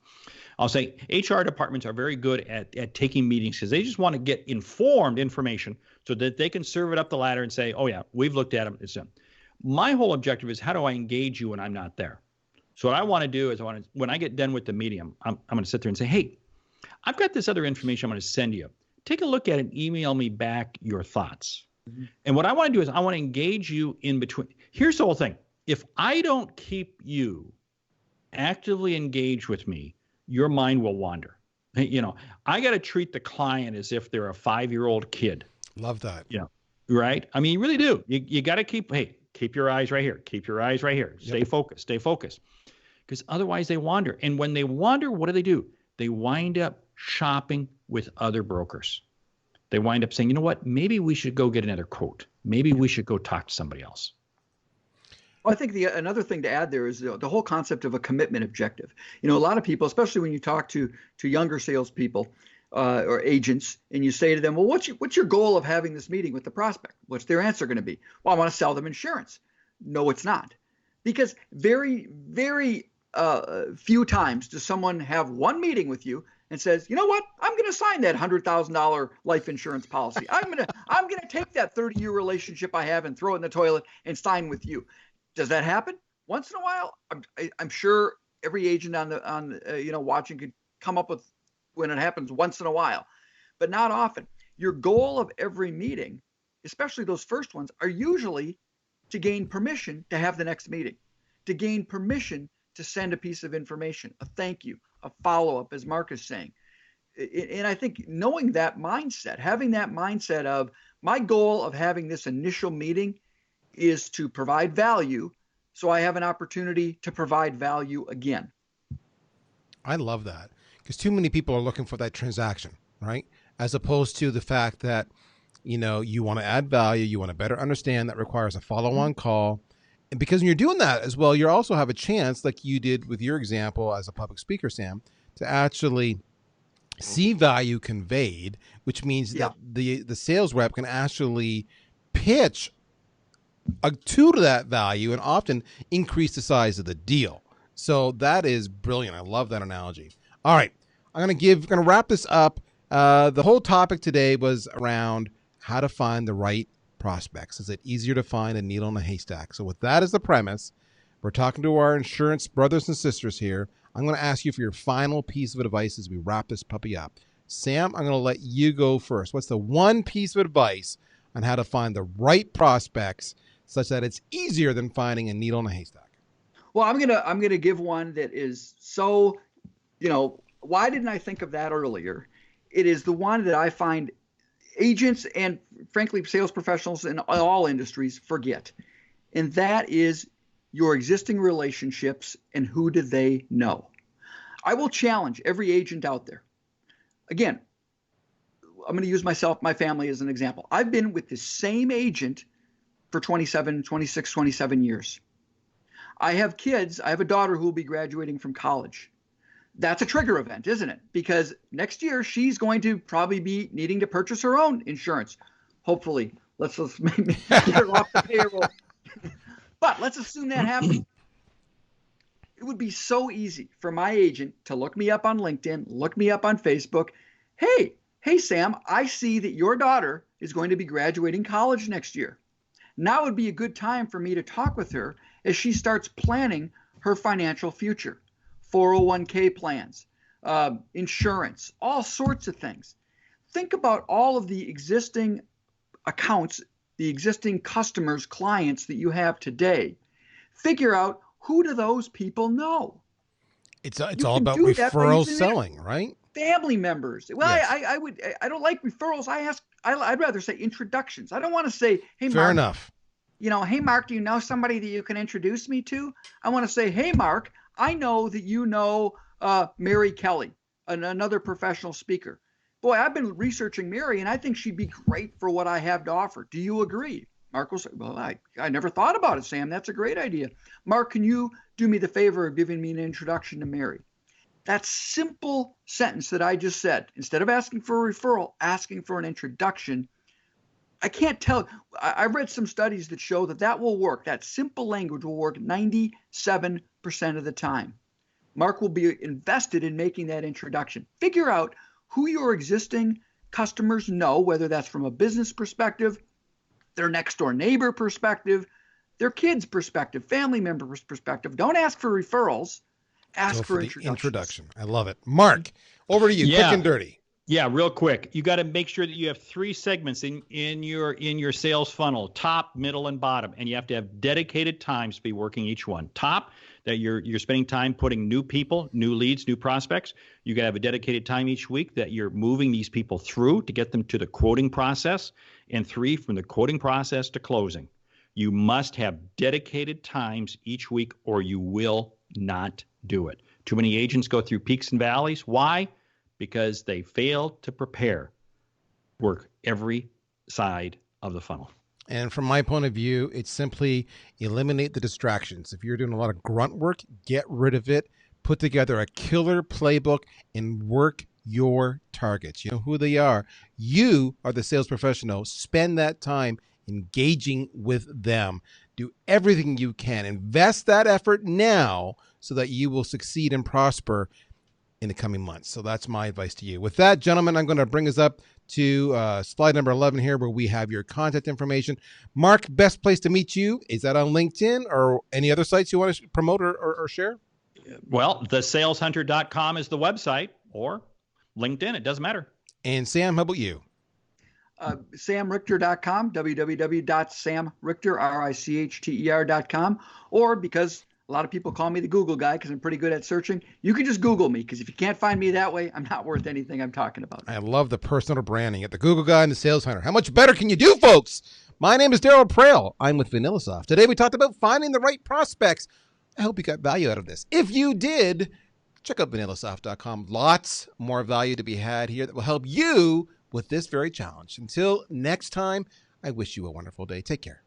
B: I'll say HR departments are very good at taking meetings because they just want to get informed information so that they can serve it up the ladder and say, oh yeah, we've looked at them, it's done. My whole objective is, how do I engage you when I'm not there? So what I want to do is when I get done with the meeting, I'm going to sit there and say, hey, I've got this other information I'm going to send you. Take a look at it and email me back your thoughts. Mm-hmm. And what I want to do is I want to engage you in between. Here's the whole thing. If I don't keep you actively engaged with me, your mind will wander. I got to treat the client as if they're a 5-year-old kid.
A: Love that.
B: Right? I mean, you really do. You got to keep your eyes right here. Keep your eyes right here. Stay focused. Because otherwise they wander. And when they wander, what do? They wind up shopping with other brokers. They wind up saying, you know what, maybe we should go get another quote. Maybe we should go talk to somebody else.
C: Well, I think another thing to add there is the whole concept of a commitment objective. A lot of people, especially when you talk to younger salespeople or agents, and you say to them, well, what's your goal of having this meeting with the prospect? What's their answer going to be? Well, I want to sell them insurance. No, it's not. Because very, very few times does someone have one meeting with you and says, you know what, I'm going to sign that $100,000 life insurance policy. I'm going to take that 30-year relationship I have and throw it in the toilet and sign with you. Does that happen? Once in a while, I'm sure every agent on watching could come up with when it happens once in a while, but not often. Your goal of every meeting, especially those first ones, are usually to gain permission to have the next meeting, to gain permission to send a piece of information, a thank you, a follow-up, as Mark is saying. And I think knowing that mindset, having that mindset of my goal of having this initial meeting is to provide value, so I have an opportunity to provide value again.
A: I love that, because too many people are looking for that transaction, right? As opposed to the fact that, you want to add value, you want to better understand, that requires a follow-on call. And because when you're doing that as well, you also have a chance, like you did with your example as a public speaker, Sam, to actually see value conveyed, which means that the sales rep can actually pitch to that value and often increase the size of the deal. So that is brilliant. I love that analogy. All right, I'm gonna wrap this up. The whole topic today was around how to find the right prospects. Is it easier to find a needle in a haystack? So with that as the premise, we're talking to our insurance brothers and sisters here. I'm going to ask you for your final piece of advice as we wrap this puppy up. Sam, I'm going to let you go first. What's the one piece of advice on how to find the right prospects such that it's easier than finding a needle in a haystack?
C: Well, I'm gonna give one that is so, why didn't I think of that earlier? It is the one that I find agents and frankly sales professionals in all industries forget. And that is your existing relationships and who do they know. I will challenge every agent out there. Again, I'm going to use my family as an example. I've been with the same agent for 26, 27 years. I have kids. I have a daughter who will be graduating from college. That's a trigger event, isn't it? Because next year she's going to probably be needing to purchase her own insurance. Hopefully, let's maybe get her off the payroll. But let's assume that happens. It would be so easy for my agent to look me up on LinkedIn, look me up on Facebook. Hey, Sam, I see that your daughter is going to be graduating college next year. Now would be a good time for me to talk with her as she starts planning her financial future. 401k plans, insurance, all sorts of things. Think about all of the existing accounts, the existing customers, clients that you have today. Figure out who do those people know.
A: It's all about referral selling, right?
C: Family members. Well,
A: yes.
C: I don't like referrals. I'd rather say introductions. I don't want to say, hey,
A: Fair
C: Mark,
A: enough.
C: Hey, Mark, do you know somebody that you can introduce me to? I want to say, hey, Mark, I know that you know Mary Kelly, another professional speaker. Boy, I've been researching Mary, and I think she'd be great for what I have to offer. Do you agree? Mark will say, well, I never thought about it, Sam. That's a great idea. Mark, can you do me the favor of giving me an introduction to Mary? That simple sentence that I just said, instead of asking for a referral, asking for an introduction, I can't tell. I've read some studies that show that will work. That simple language will work 97% of the time. Mark will be invested in making that introduction. Figure out who your existing customers know, whether that's from a business perspective, their next door neighbor perspective, their kids' perspective, family members' perspective. Don't ask for referrals. Ask for introduction.
A: I love it. Mark, over to you, quick and dirty.
B: Yeah, real quick. You got to make sure that you have 3 segments in your sales funnel: top, middle, and bottom. And you have to have dedicated times to be working each one. Top, that you're spending time putting new people, new leads, new prospects. You got to have a dedicated time each week that you're moving these people through to get them to the quoting process. And 3, from the quoting process to closing. You must have dedicated times each week or you will not do it. Too many agents go through peaks and valleys. Why? Because they fail to prepare, work every side of the funnel.
A: And from my point of view, it's simply eliminate the distractions. If you're doing a lot of grunt work, get rid of it, put together a killer playbook and work your targets. You know who they are. You are the sales professional. Spend that time engaging with them. Do everything you can. Invest that effort now so that you will succeed and prosper in the coming months. So that's my advice to you. With that, gentlemen, I'm going to bring us up to slide number 11 here, where we have your contact information. Mark, best place to meet you, is that on LinkedIn or any other sites you want to promote or share?
B: Well, thesaleshunter.com is the website, or LinkedIn. It doesn't matter.
A: And Sam, how about you?
C: SamRichter.com, www.samrichter.com, or because a lot of people call me the Google guy because I'm pretty good at searching, you can just Google me, because if you can't find me that way, I'm not worth anything I'm talking about.
A: I love the personal branding at the Google guy and the Sales Hunter. How much better can you do, folks? My name is Darryl Praill. I'm with VanillaSoft. Today we talked about finding the right prospects. I hope you got value out of this. If you did, check out VanillaSoft.com. Lots more value to be had here that will help you with this very challenge. Until next time, I wish you a wonderful day. Take care.